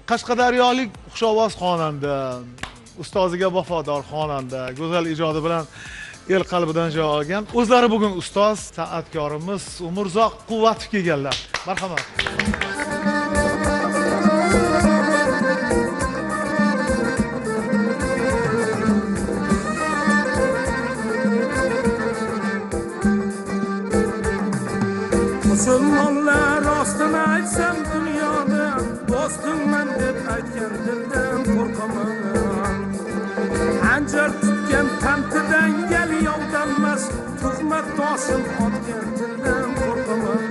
Qashqadaryolik xushovoz xonanda, ustoziga vafodor xonanda, go'zal ijodi bilan el qalbidan joy olgan. O'zlari bugun ustoz, san'atkorimiz Umurzoq Quvvatov kelganlar. Marhamat. Musulmonlar rostini aytsam dunyoda do'stimman deb aytgan dildan qo'rqaman. Hanjar tutgan tantidan gal yovdanmas, tuhmat toshim otgan dildan qo'rqaman.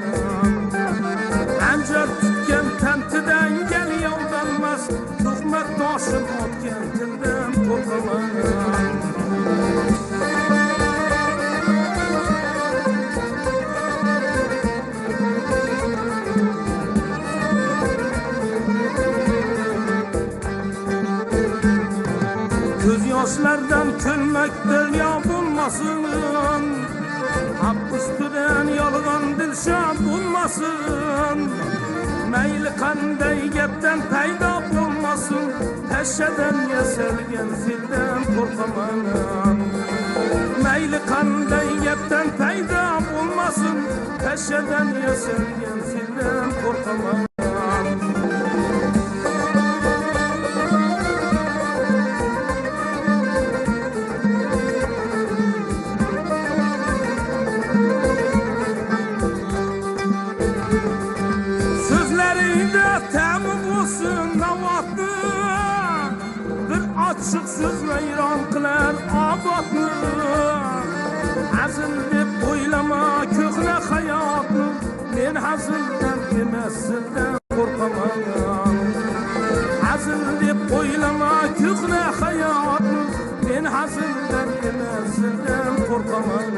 Hanjar tutgan tantidan gal yovdanmas, tuhmat toshim otgan dildan qo'rqaman. Göz yoshlardan kulmak dilyo bo'lmasin, haq ustidan yolg'on dilshod bo'lmasin. Mayli qanday gapdan paydo bo'lmasin, tashadan yasalgan fildan qo'rqaman. Mayli qanday gapdan paydo bo'lmasin, tashadan yasalgan fildan qo'rqaman. Açıksız vayron qilar obodni, hazil deb o'ylama ko'hna hayotni. Men hazildan emas sizdan qo'rqaman. Hazil deb o'ylama ko'hna hayotni. Men hazildan emas sizdan qo'rqaman.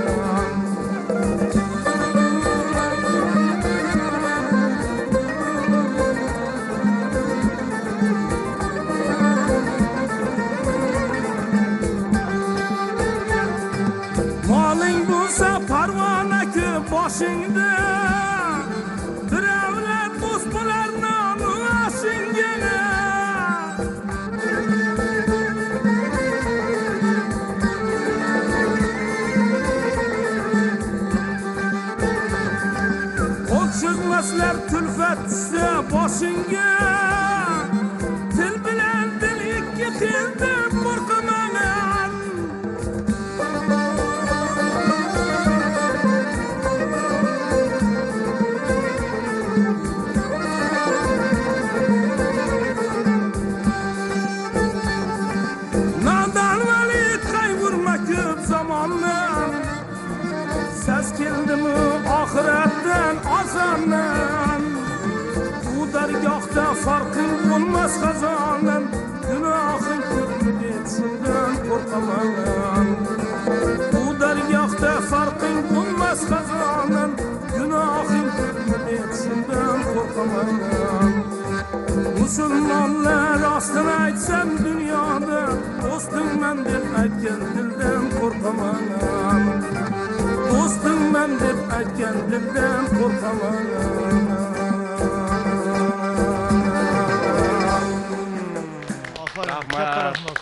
Parvonaki boshingda birovlar do'st bo'lar nomi oshingga. Qo'l cho'zmaslar tulfat tushsa boshingga. Til bilan dil ikki xildan qo'rqaman. Ses keldimi oxiratdan ozonan, bu dargohda farqing bo'lmas xazonan. Gunohing ko'pmi deb shundan qo'rqaman. Bu dargohda farqing bo'lmas xazonan, gunohing ko'pmi deb shundan qo'rqaman. Musulmonlar rostini aytsam dunyoda do'stimman deb aytgan dildan qo'rqaman. Do'stimman deb aytgan dildan qo'rqaman.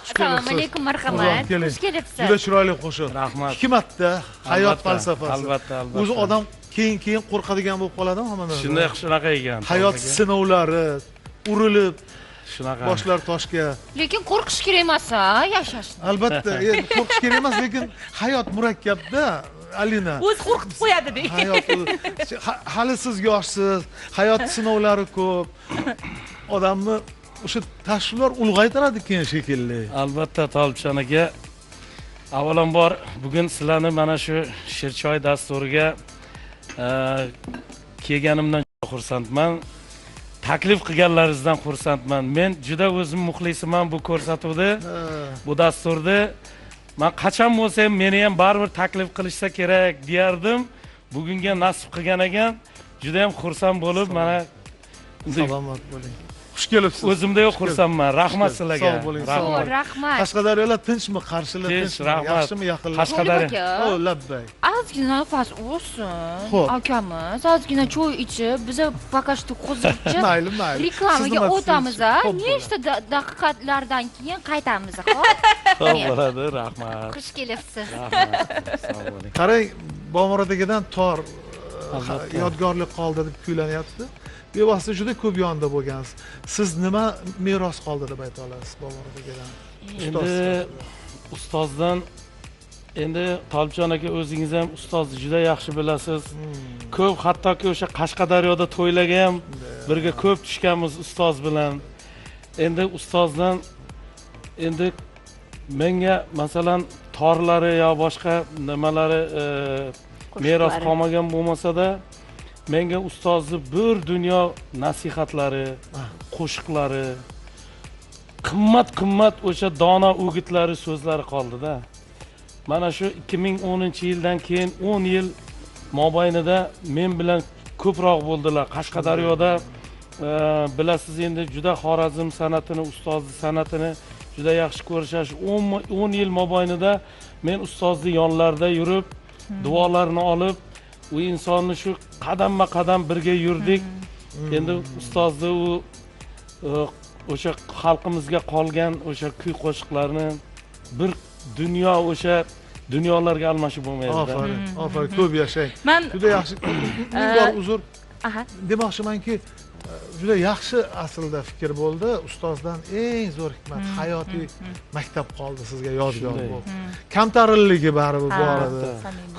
Assalomu alaykum, marhamat. Xush kelibsiz. Juda chiroyli qo'shiq. Rahmat. Hikmatda, hayot falsafasi. Albatta. O'zi odam keyin qo'rqadigan bo'lib qoladimi hammadan? Shunaqa ekan. Hayot sinovlari, urilib shunaqa. Boshlar toshga. Lekin qo'rqish kerak emas-a, yashashni. Albatta, qo'rqish kerak emas, lekin hayot murakkabda. Alina. O'zi qo'rqitib qo'yadi deng. Hayot hali siz yoshsiz, hayot sinovlari ko'p. Odamni o'sha tashvishlar ulg'aytiradi keyin shekilli. Albatta Tolibjon aka, avvalambor bugun sizlarni mana shu Shirchoy dasturiga kelganimdan xursandman. Taklif qilganlaringizdan xursandman. Men juda o'zim muxlisiman bu ko'rsatuvda, bu dasturda. Men qachon bo'lsa ham meni ham baribir taklif qilishsa kerak deyardim. Bugunga nasib qilgan ekan, juda ham xursand bo'lib, mana salomat bo'ling. xush kelibsiz. O'zimda yo'q xursandman. Rahmat sizlarga. Sog' bo'ling. Rahmat. Rahmat. Qashqadaryolar tinchmi, Qarshilar Tinch, tinchmi, rahmat. yaxshimi, yaqinlar? Qashqadaryo. O, labbay. Ozgina nafas olsin. Xo'p. Akamiz ozgina choy ichib, biza пока что hozircha Mayli, mayli. reklamaga Siz nima o'tamiz, a? deysiz? Xo'p, Nechta daqiqalardan keyin qaytamiz, xo'p? Xo'p bo'ladi, rahmat. Xush kelibsiz. Rahmat. Sog' bo'ling. Qarang, Bomurodigadan tor Albatta. yodgorlik qoldi deb kuylanyapti. Bevosita juda ko'p yonda bo'lgansiz. Siz nima meros qoldi deb ayta olasiz Bomurodigadan? Endi ustozdan endi Tolibjon aka o'zingiz ham ustozni juda yaxshi bilasiz. Ko'p hattoki o'sha Qashqadaryoda to'ylarga ham birga ko'p tushganmiz ustoz bilan. Endi ustozdan endi menga masalan torlari yo boshqa nimalari meros qolmagan bo'lmasa-da, menga ustozni bir dunyo nasihatlari, qo'shiqlari, qimmat o'sha dono o'gitlari, so'zlari qoldi-da. Mana shu 2010-yildan keyin 10 yil mobaynida men bilan ko'proq bo'ldilar. Qashqadaryoda bilasiz endi juda Xorazm san'atini, ustozni san'atini juda yaxshi ko'rishash. 10 yil mobaynida men ustozni yonlarida yurib, duolarini olib, u insonni shu qadamma-qadam birga yurdik. Endi ustozni u o'sha xalqimizga qolgan o'sha kuy qo'shiqlarni bir dunyo o'sha dunyolarga almashib bo'lmaydi. Ofarin, ko'p yashang. Men Juda yaxshi. Bor uzr. aha. Demoqchimanki, juda yaxshi aslida fikr bo'ldi. Ustozdan eng zo'r hikmat, hayotiy maktab qoldi sizga yodgor bo'ldi. Kamtarilligi baribir bor edi.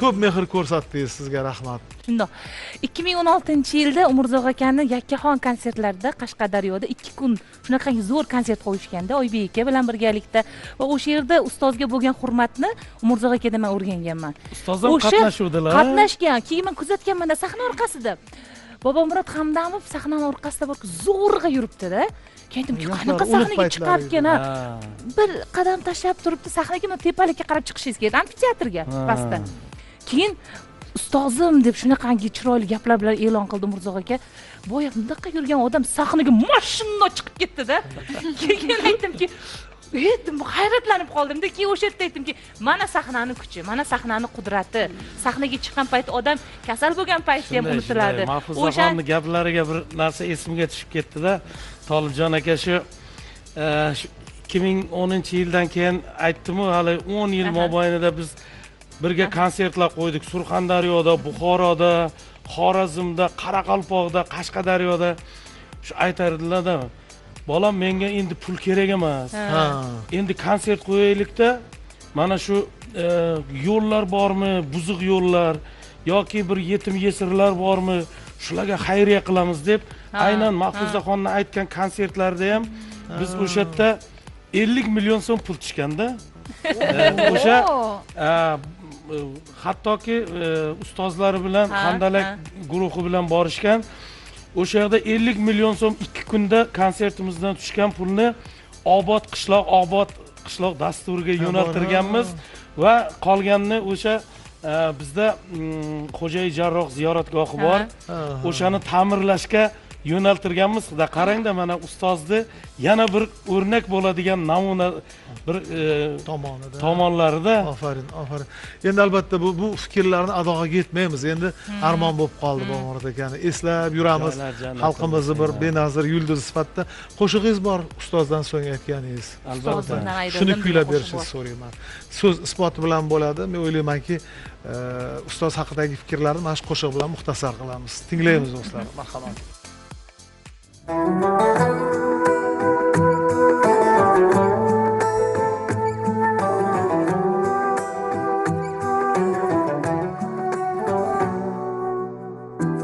Ko'p mehr ko'rsatdingiz, sizga rahmat. Shundoq. 2016-yilda Umurzoq akani Yakkaxon konsertlarida Qashqadaryoda 2 kun shunaqangi zo'r konsert qo'yishganda Oybek aka bilan birgalikda va o'sha yerda ustozga bo'lgan hurmatni Umurzoq akadan men o'rganganman. Ustozlar qatnashuvdilar. Qatnashgan, keyin men kuzatganman sahna orqasida. Bobomurod Hamdamov sahnani orqasida bor, zo'rg'a yuribdi-da. Keyin aytdim, qanaqa sahnaga chiqarkan ha? Bir qadam tashlab turibdi, sahnaga men tepalikka qarab chiqishingiz kerak, amfiteatrga pastda. Keyin ustozim deb shunaqangi chiroyli gaplar bilan e'lon qildi Umurzoq aka. Boya bundaqa yurgan odam sahnaga mashina chiqib ketdi-da. Keyin aytdimki, dedim, hayratlanib qoldim-da. Keyin o'sha yerda aytdimki, mana sahnani kuchi, mana sahnani qudrati. Sahnaga chiqqan payt odam kasal bo'lgan paytda ham unutiladi. Mahfuzaxonni gaplariga bir narsa esimga tushib ketdi-da. Tolibjon aka shu 2010-yildan keyin aytdim-ku, hali 10 yil mobaynida biz birga konsertlar qo'ydik. Surxondaryoda, Buxoroda, Xorazmda, Qoraqalpoqda, Qashqadaryoda. Shu aytardilar-da. Bolam, menga endi pul kerak emas. Endi konsert qo'yaylik-da. Mana shu yo'llar bormi, buzuq yo'llar yoki bir yetim yesirlar bormi, shularga xayriya qilamiz deb, aynan Mahfuzaxonning aytgan konsertlarda ham biz o'sha yerda 50 million so'm pul tushganda. O'sha hattoki ustozlari bilan Handalak guruhi bilan borishgan. O'sha yerda 50 million so'm 2 kunda konsertimizdan tushgan pulni obod qishloq dasturiga yo'naltirganmiz va qolganini o'sha bizda Xo'jayi Jarroh ziyoratgohi bor. O'shani ta'mirlashga yo'naltirganmiz. Qarangda, mana ustozni yana bir o'rnak bo'ladigan namuna bir tomonlarida. Ofarin. Endi albatta bu fikrlarni adoga yetmaymiz. Endi armon bo'lib qoldi Bomurod akani. Eslab yuramiz. Xalqimizni bir benazir yulduz sifatida. Qo'shig'ingiz bor ustozdan so'ng aytganingiz. Albatta. Shuni kuylab berishingizni so'rayman. So'z isboti bilan bo'ladi. Men o'ylaymanki, ustoz haqidagi fikrlarni mana shu qo'shiq bilan muxtasar qilamiz. Tinglaymiz do'stlar. Marhamat.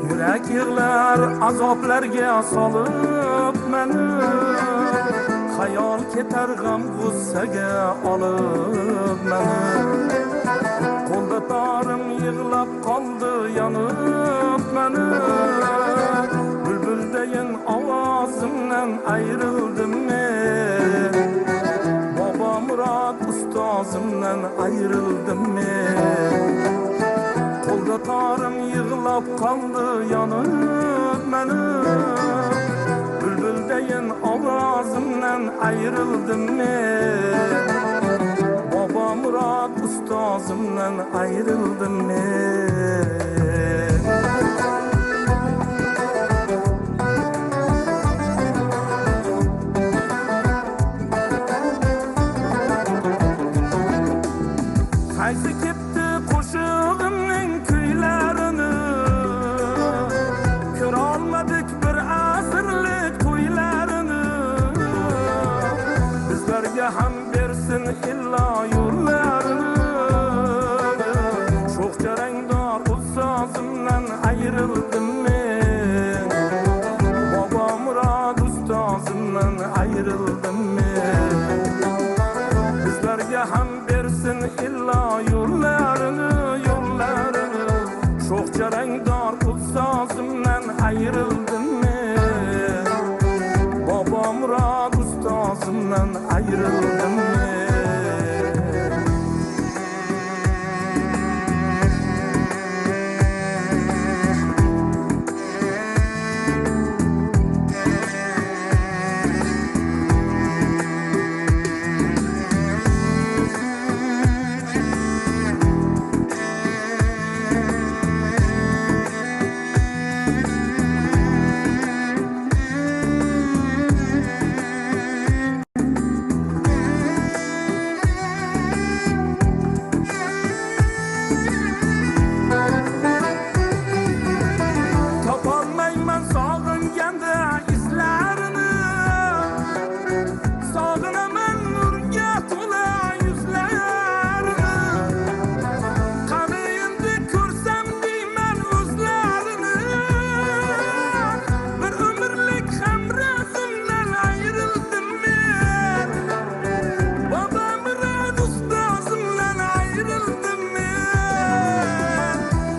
Yurak yig'lar azoblarga solib meni, xayol ketar g'am g'ussaga olib meni. Qo'lda torim yig'lab qoldi yonib meni, bulbuldayin ovozimdan ayrildim men. Bobomurod ustozimdan ayrildim men. Qo'lda torim yig'lab qoldi yonib meni, bulbuldayin ustozimdan ayrıldım men. Baba Murat ustozimdan ayrıldım men. Qaysi ketdi qo'shig'imning kuylarini, ko'ra olmadik bir asrlik to'ylarini. Bizlarga ham bersin illo yo'llarini. Sho'xcha rangdor ustozimdan ayrıldım men. Baba Murat ustozimdan ayrıldım men. Bizlarga ham bersin illo yo'llarini, yo'llarini. Sho'xcha rangdor ustozimdan ayrıldım men. Baba Murat ustozimdan ayrıldım men. Topolmayman sog'inganda izlarini, sog'inaman nurga to'la yuzlarini. Qani endi ko'rsam deyman o'zlarini, bir umrlik hamrohimdan ayrıldım men. Baba Murat ustozimdan ayrıldım men.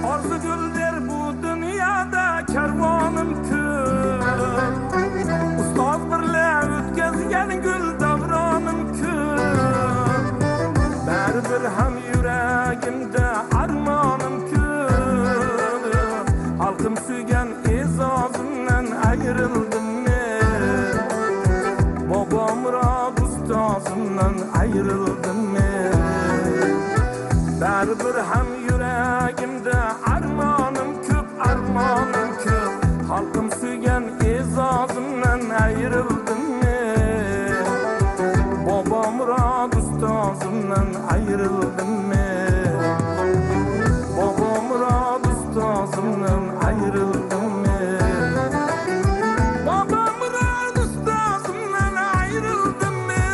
Orzu guldir bu dunyoda karvonim ko'p, ustoz birla o'tkazgan gul davronim ko'p. Baribir ham yuragimda armonim ko'p, xalqim suygan e'zozimdan ayrıldım men. Baba Murat ustozimdan ayrıldım men. Baribir ham yuragimda armonim ko'p, armonim ko'p. Xalqim suygan e'zozimdan ayrıldım men. Baba Murat ustozimdan ayrıldım men. Baba Murat ustozimdan ayrıldım men. Baba Murat ustozimdan ayrıldım men.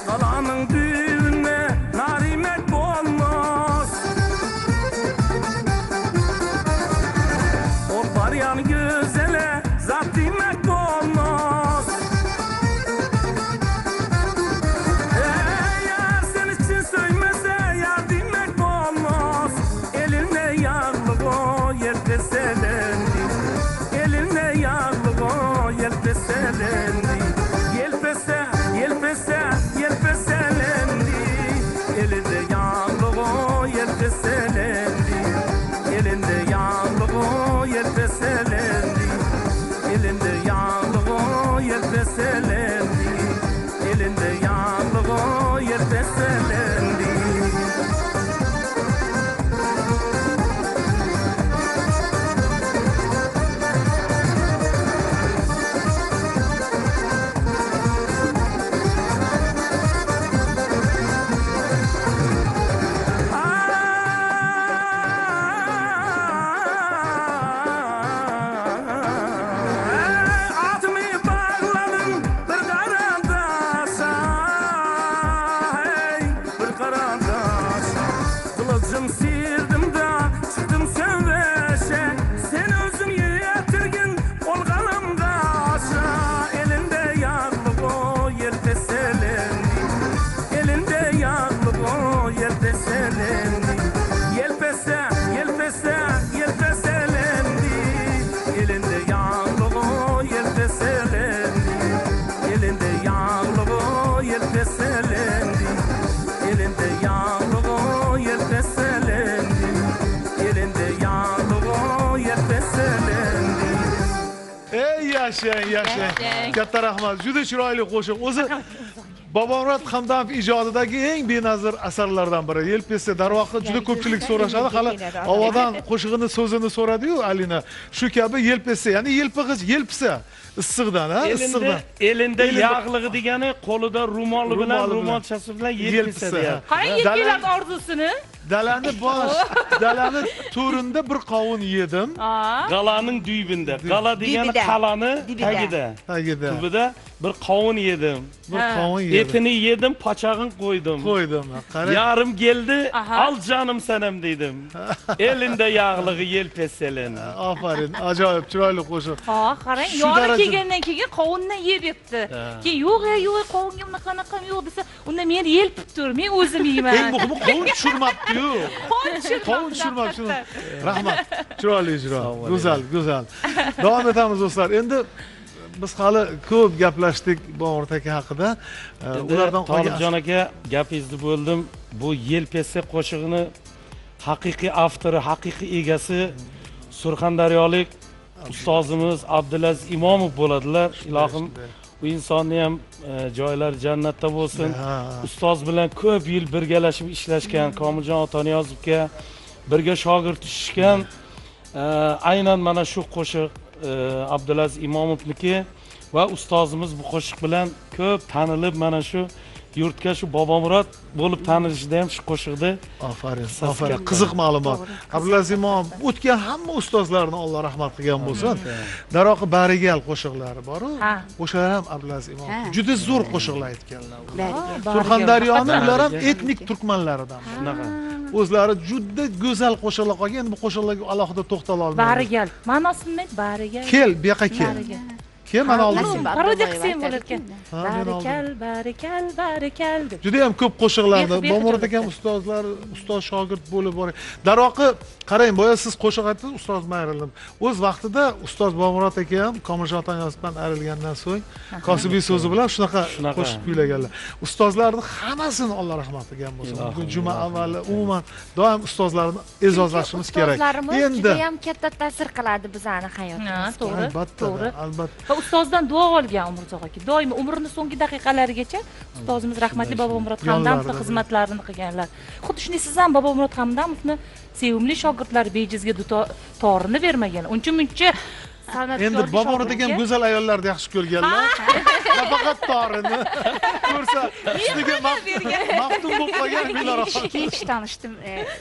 Kalanın düğüne narimet olmaz. O baryan güzele zat demek olmaz. Eğer sen için söymese yar demek olmaz. Eline yağlığı yerde selendi. Eline yağlığı yerde selendi. Yelpese, yelpese, yelpeselendi. Elinde yağlığı yelpeselendi. Elinde yağlığı yelpeselendi. Elinde yağlığı yelpeselendi. Elinde yağlığı yelpeselendi. peselen Ey yaşayın. Yaşang. Katta rahmat. Juda chiroyli qo'shiq. O'zi Bobomurod Hamdamov ijodidagi eng benazir asarlardan biri. Yelpesi darvoqe juda ko'pchilik so'rashadi. Hali havodan qo'shig'ini so'zini so'radi-yu Alina. Shu kabi yelpesi, ya'ni yelpig'ich, yelpisa issiqdan, ha, issiqdan. Elinde yağlığı degani qo'lida ro'moli bilan ro'molchasi bilan yelpisa deyapti. Qarang yelkalar orzusini. Dalani to'rinda bir qovun yedim. Galaning duyibinde. Gala degani qalani tagida. Tubida bir qovun yedim. Bir qovun yedim. Etini yedim, pachag'ini qo'ydim. Qarang. Yarim keldi, al canım senem dedim. Elinde yağlığı yelpeselen. Aferin, ajoyib, chiroyli qo'shiq. Ha, qarang, yori kelgandan keyin qovundan yeb yetdi. Keyin yo'q, qovunga bunaqa yo'q desa, unda meni yelpib tur, men o'zim yeyman. Eng muhimi qovun tushirmabdi-yu. Qovun tushirmabdi. Rahmat. Chiroyli ijro. Go'zal. Davom etamiz do'stlar. Endi biz hali ko'p gaplashdik Bobomurod aka haqida. Ulardan Tolibjon aka, gapingizni bo'ldim. Bu yelpesa qo'shig'ini haqiqiy avtori, haqiqiy egasi Surxondaryolik ustozimiz Abdulaziz Imomov bo'ladilar. Ilohim bu insonni ham joylari jannatda bo'lsin. Ustoz bilan ko'p yil birgalashib ishlashgan, Komiljon Otaniyozovga birga shogird tushishgan. Aynan mana shu qo'shiq Abdulaziz Imomovniki va ustozimiz bu qo'shiq bilan ko'p tanilib, mana shu yurtga shu Bobomurod bo'lib tanilishida ham shu qo'shiqda. Aferin. Qiziq ma'lumot. Abdulaziz Imomov o'tgan hamma ustozlarni Alloh rahmat qilgan bo'lsin. Daroqi barigal qo'shiqlari bor-ku. O'shalar ham Abdulaziz Imomov. Juda zo'r qo'shiqlar aytganlar. Surxondaryoning ular ham etnik turkmanlaridan. Shunaqa. O'zlari juda go'zal qo'shiqlar qolgan. Endi bu qo'shiqlarga alohida to'xtala olmayman. Barigal. Ma'nosini barigal. Kel, bu yoqqa kel. Kim mana oldin? Parodiya qilsam bo'lar ekan. Barikal. Juda ham ko'p qo'shiqlarni Bobomurod akam ustoz shogird bo'lib bor. Daroqi qarang, boya siz qo'shiq aytdingiz, ustozdan ayrildim. O'z vaqtida ustoz Bobomurod akam Komiljon Otaniyozovdan ayrilgandan so'ng Kosibiy so'zi bilan shunaqa qo'shiq kuylaganlar. Ustozlarning hammasini Alloh rahmat qilgan bo'lsin. Bugun juma avvali umuman doim ustozlarni e'zozlashimiz kerak. Endi juda ham katta ta'sir qiladi bizani hayotimizga. Albatta. Ustozdan duo olgan Umurzoq aka. Doimo umrining so'nggi daqiqalarigacha ustozimiz rahmatli Bobomurod Hamdamovning xizmatlarini qilganlar. Xuddi shunday siz ham Bobomurod Hamdamovni sevimli shogirdlar bejizga torini bermagan. Uncha-muncha san'atkor. Endi Bobomurod akam go'zal ayollarni yaxshi ko'rganlar. Nafaqat torini ko'rsa, ustiga maftun bo'lib qolgan bilar. Kech tanishdim,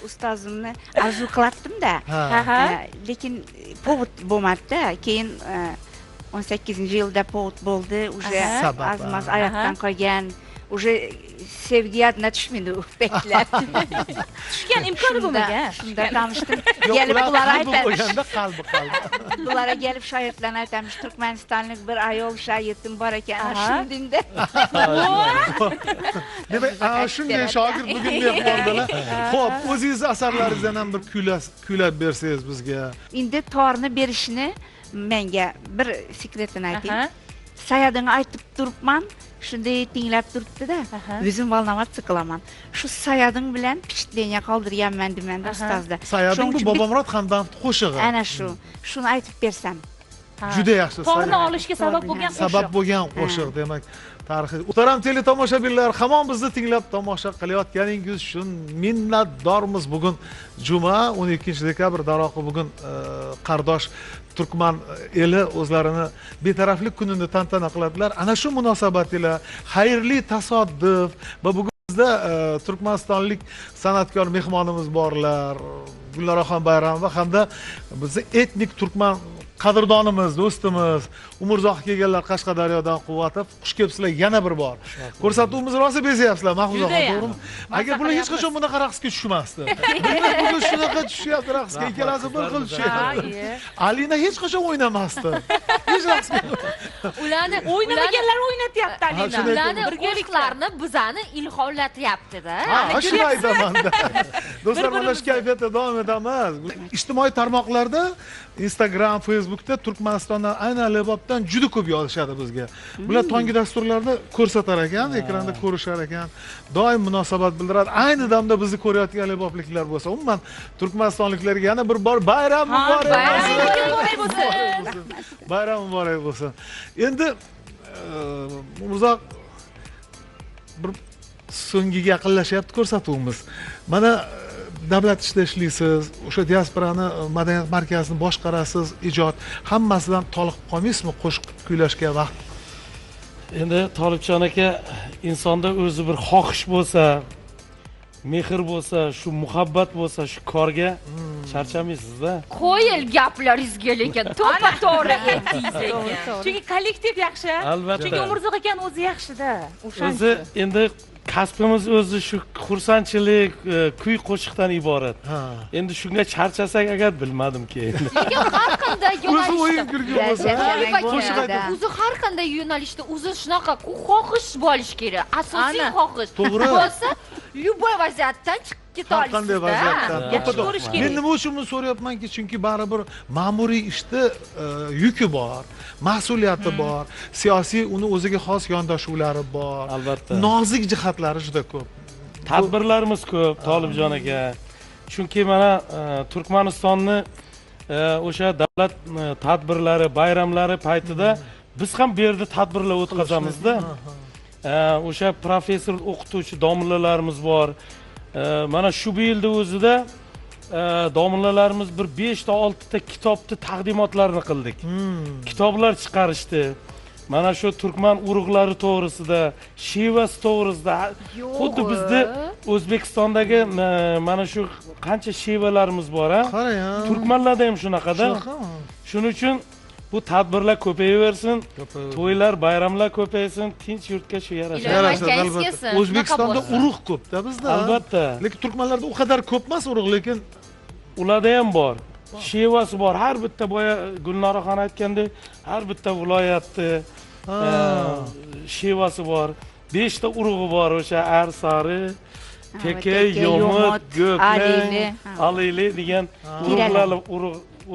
ustozimni arzu qilatdim-da. Lekin povod bo'lmadi-da. Keyin 18-yilda povod bo'ldi, уже azmas oyoqdan qolgan, уже sevgiga tushmaydi u paytlar. Tushgan imkoni bo'lmagan. Shunda tanishdim. Kelib bular aytadi. Qalbi. Bularga kelib shoirlarni aytamiz, Turkmanistonlik bir ayol shoirim bor ekan, shundinda. Demak, shunday shogird bugun mehmondalar. Xo'p, o'zingiz asarlaringizdan ham bir kuylab bersangiz bizga. Endi torni berishni menga bir sekretini aytayım. Sayadını aytıp durupman, shunday tinglab turibdi-da. O'zim volnovatsiya qilaman. Shu sayading bilan pichitlenga qoldirganman demanda ustozda. Sayading bu Bobomurod Hamdamovning qo'shig'i. Ana shu. Shuni aytib bersam. Juda yaxshi. Torni olishga sabab bo'lgan qo'shiq. Sabab bo'lgan qo'shiq, demak. Tarixiy. Muhtaram teletomoshabinlar, hamon bizni tinglab tomosha qilayotganingiz uchun minnatdormiz. Bugun juma 12-dekabr, daroqi bugun qardosh turkman eli o'zlarini betaraflik kunini tantana qiladilar. Ana shu munosabat bilan xayrli tasodif va bugun bizda turkmanistonlik san'atkor mehmonimiz borlar. Gullaroxon Bayramova hamda bizni etnik turkman qadrdonimiz, do'stimiz Umurzoq kelganlar Qashqadaryodan quvvatib, xush kelibsizlar yana bir bor. Ko'rsatuvimiz rosa bezayapsizlar, Mahfuzaxon, to'g'rimi? Agar bular hech qachon bunaqa raqsga tushmasdi. Bugun shunaqa tushyapti raqsga, ikkalasi bir xil tushyapti. Alina hech qachon o'ynamasdi. Hech raqsga. Ularni o'ynamaganlar o'ynatyapti Alina. Ularni birgaliklarni bizani ilhomlatyapti-da. Shuni aytaman-da. Do'stlar, mana shu kayfiyatda davom etamiz. Ijtimoiy tarmoqlarda Instagram, Facebookda Turkmanistondan aynan Lebobdan juda ko'p yozishadi bizga. Bular tongi dasturlarda ko'rsatar ekan, ekranda ko'rishar ekan. Doim munosabat bildiradi. Ayni damda bizni ko'rayotgan lebobliklar bo'lsa, umuman Turkmanistonliklarga yana bir bor bayram muborak bo'lsin. bo'lsin. Bayram muborak bo'lsin. Endi Umurzoq bir so'ngiga yaqinlashyapti ko'rsatuvimiz. Mana davlat ishida ishlaysiz, o'sha diasporani madaniyat markazini boshqarasiz, ijod hammasidan toliqib qolmaysizmi qo'shiq kuylashga vaqt? Endi Tolibjon aka, insonda o'zi bir xohish bo'lsa, mehr bo'lsa, shu muhabbat bo'lsa, shu korga charchamaysiz-da. Qo'yil gaplaringizga lekin to'ppa-to'g'ri aytingiz ekan. Chunki kollektiv yaxshi. Albatta. Chunki Umurzoq aka o'zi yaxshi-da. O'zi endi kasbimiz o'zi shu xursandchilik, kuy qo'shiqdan iborat. Endi shunga charchasak agar bilmadimki. Lekin har qanday O'zi o'yin yo'nalishda kulgi bo'lsa, qo'shiq aytib. o'zi har qanday yo'nalishda o'zi shunaqa xohish bo'lishi kerak. Asosiy xohish. To'g'ri. Bo'lsa, любой vaziyatdan chiqib keta Har qanday vaziyatdan. Yaxshi ko'rish kerak. Men nima uchun buni so'rayapmanki, chunki baribir ma'muriy ishda yuki bor, mas'uliyati bor, siyosiy uni o'ziga xos yondashuvlari bor. Albatta. Nozik jihatlari juda ko'p. Tadbirlarimiz ko'p, Tolibjon aka. Chunki mana Turkmanistonni o'sha davlat tadbirlari, bayramlari paytida biz ham bu yerda tadbirlar o'tkazamizda. O'sha professor, o'qituvchi domlalarimiz bor. Mana shu yilda o'zida domlalarimiz bir 5 ta 6 ta kitobni taqdimotlarini qildik. Kitoblar chiqarishdi. Mana shu turkman urug'lari to'g'risida, shivasi to'g'risida, xuddi bizda O'zbekistondagi mana shu qancha shivalarimiz bor, ha? Qarang, Turkmanlarda ham shunaqada. Shuning uchun bu tadbirlar ko'payaversin, to'ylar, bayramlar ko'paysin, tinch yurtga shu yarashadi. albatta. O'zbekistonda urug' ko'p-da bizda. Albatta. Lekin turkmanlarda u qadar ko'p emas urug', lekin ularda ham bor. Shevasi bor. Har bitta boya Gulnoraxon aytgandek, har bitta viloyatni shevasi bor. 5 ta urug'i bor, o'sha Arsari, Teke, Yomut, Go'klang, Alili degan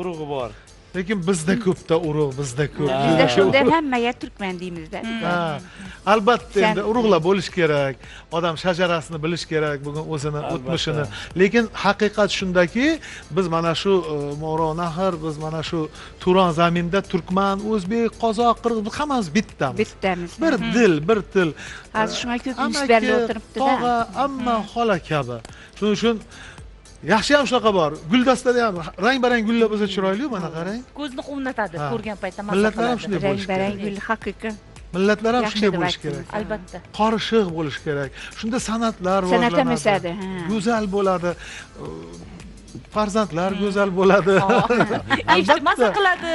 urug'i bor. lekin bizda ko'p-da urug', bizda ko'p. Bizda shunday hammaga turkman deymizda. Albatta endi urug'lar bo'lish kerak. Odam shajarasini bilish kerak, bugun o'zini, o'tmishini. Lekin haqiqat shundaki, biz mana shu Mo'g'ronahr, biz mana shu Turon zaminda turkman, o'zbek, qozoq, qirg'iz hammamiz bittamiz. Bittamiz. Bir dil, bir til. Hozir shunga ko'p yuzlarga o'tiribdi-da. Tog'a, amma xola kabi. Shuning uchun yaxshi ham shunaqa bor. Guldastada ham rang-barang gullar bo'lsa chiroyli, mana qarang. Ko'zni quvnatadi ko'rgan paytda. Millatlar ham shunday bo'lishi kerak. Rang-barang gul haqiqiy. Millatlar ham shunday bo'lishi kerak. Albatta. Qorishiq bo'lishi kerak. Shunda san'atlar San'at ham rivojlanadi. o'sadi. Go'zal bo'ladi. Farzandlar go'zal bo'ladi. Ijtimoiy qiladi.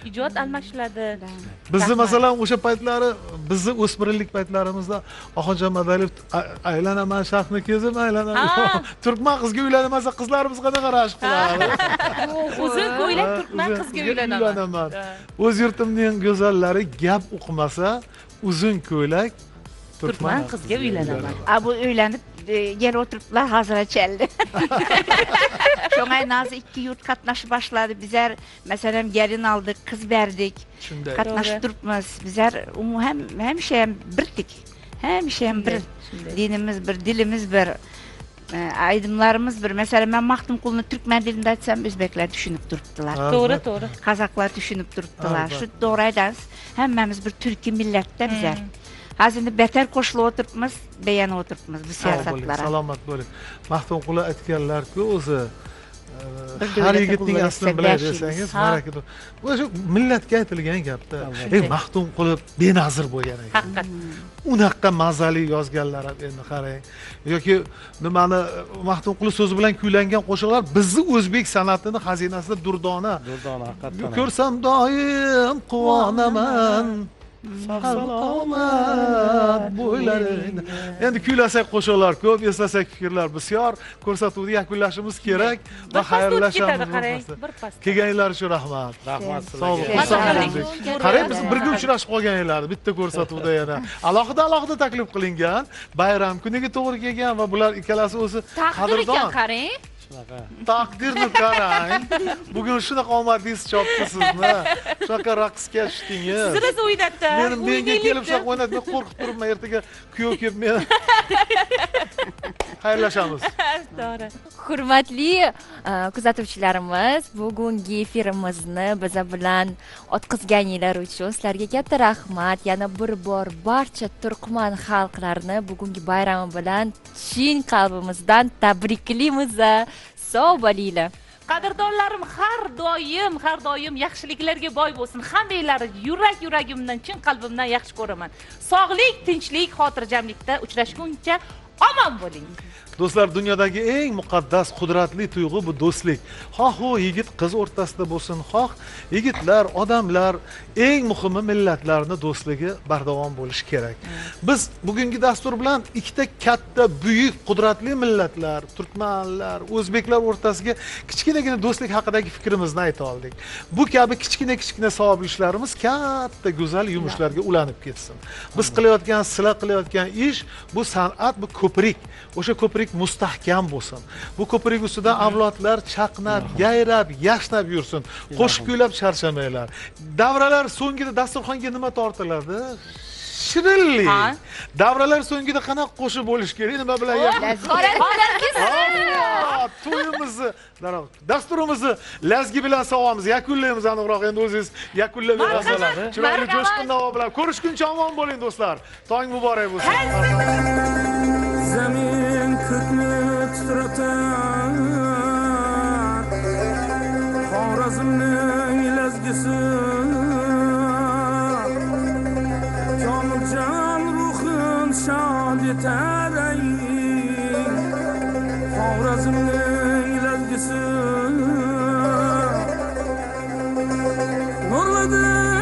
Ijod almashiladi. Bizni masalan o'sha paytlari, bizni o'smirlik paytlarimizda Oxonjon Madaliyev aylanaman sharqni kezib aylanaman. Turkman qizga uylanmasa qizlarimiz qanaqa rashk qiladi. Uzun ko'ylak turkman qizga uylanaman. O'z yurtimning go'zallari gap o'qimasa, uzun ko'ylak turkman qizga uylanaman. Bu uylanib yana o'tiriblar, hozir chaldi. Shunga nazi ikki yurt qatnashib boshladi. Bizlar masalan gelin aldık, qiz berdik. Shunday. Qatnashib turibmiz. Bizlar hamisha ham birdik. Hamisha ham bir. Dinimiz bir, dilimiz bir. Aydımlarımız bir. Mesela ben Maxtumqulni turkman dilinde aytsam, o'zbeklar tushunib turibdilar. To'g'ri, to'g'ri. Qozoqlar tushunib turibdilar. Shu to'g'ri aytasiz. Hammamiz bir turkiy millatda bizlar. Hozir endi betar qo'shilib o'tiribmiz, beyanib o'tiribmiz bu siyosatlarga. Salomat bo'ling. Maxtumqul aytganlar-ku o'zi har yigitning aslini bilay desangiz, ma'raka. Bu shu millatga aytilgan gapda. Maxtumqul benazir bo'lgan ekan. Haqiqat. Unaqa mazali yozganlar ham endi qarang. Yoki nimani Maxtumqul so'zi bilan kuylangan qo'shiqlar bizni o'zbek san'atining xazinasida durdona. Durdona haqiqatan. Ko'rsam doim quvonaman. Salomat bo'ylaring. Endi kuylasak qo'shiqlar ko'p, eslasak fikrlar bisyor. Ko'rsatuvni yakunlashimiz kerak va xayrlashamiz. Kelganinglar uchun rahmat. Rahmat Sog' sizlarga. bo'ling. Qarang, biz birga uchrashib qolganinglar bitta ko'rsatuvda yana. Alohida taklif qilingan, bayram kuniga to'g'ri kelgan va bular ikkalasi o'zi taqdir ekan, qarang. Taqdirni qarang. Bugun shunaqa omadingiz chopdi sizni. Shunaqa raqsga tushdingiz. Siz o'ynatdi. Menga kelib shunaqa o'ynatib, men qo'rqib turibman, ertaga kuyov kelib meni xayrlashamiz. To'g'ri. Hurmatli kuzatuvchilarimiz, bugungi efirimizni biza bilan o'tkazganinglar uchun sizlarga katta rahmat. Yana bir bor barcha turkman xalqlarini bugungi bayrami bilan chin qalbimizdan tabriklaymiz. Sog' bo'linglar. Qadrdonlarim har doim yaxshiliklarga boy bo'lsin. Hammanglarni yuragimdan, chin qalbimdan yaxshi ko'raman. Sog'lik, tinchlik, xotirjamlikda uchrashguncha omon bo'ling. Do'stlar, dunyodagi eng muqaddas, qudratli tuyg'u bu do'stlik. Xoh u yigit qiz o'rtasida bo'lsin, xoh yigitlar, odamlar, eng muhimi millatlarni do'stligi bardavom bo'lishi kerak. Biz bugungi dastur bilan ikkita katta, buyuk, qudratli millatlar, turkmanlar, o'zbeklar o'rtasiga kichkinagina do'stlik haqidagi fikrimizni ayta oldik. Bu kabi kichkina savob ishlarimiz katta go'zal yumushlarga ulanib ketsin. Biz qilayotgan, sizlar qilayotgan ish bu san'at, bu ko'prik. O'sha ko'prik mustahkam bo'lsin. Bu ko'prik ustida avlodlar chaqnab, yayrab, yashnab yursin. Qo'shiq kuylab charchamanglar. Davralar so'ngida dasturxonga nima tortiladi? Shirinlik. Davralar so'ngida qanaqa qo'shiq bo'lish kerak? Nima bilan to'yimizni, dasturimizni lazgi bilan savamiz, yakunlaymiz aniqroq. Endi o'zingiz yakunlab berasiz. Chiroyli jo'shqin navo bilan ko'rishguncha omon bo'ling do'stlar. Tong muborak bo'lsin. Zamin ko'kni titratar, Xorazmning lazgisi, Komiljon ruhin shod etar ey, Xorazmning lazgisi, nurladi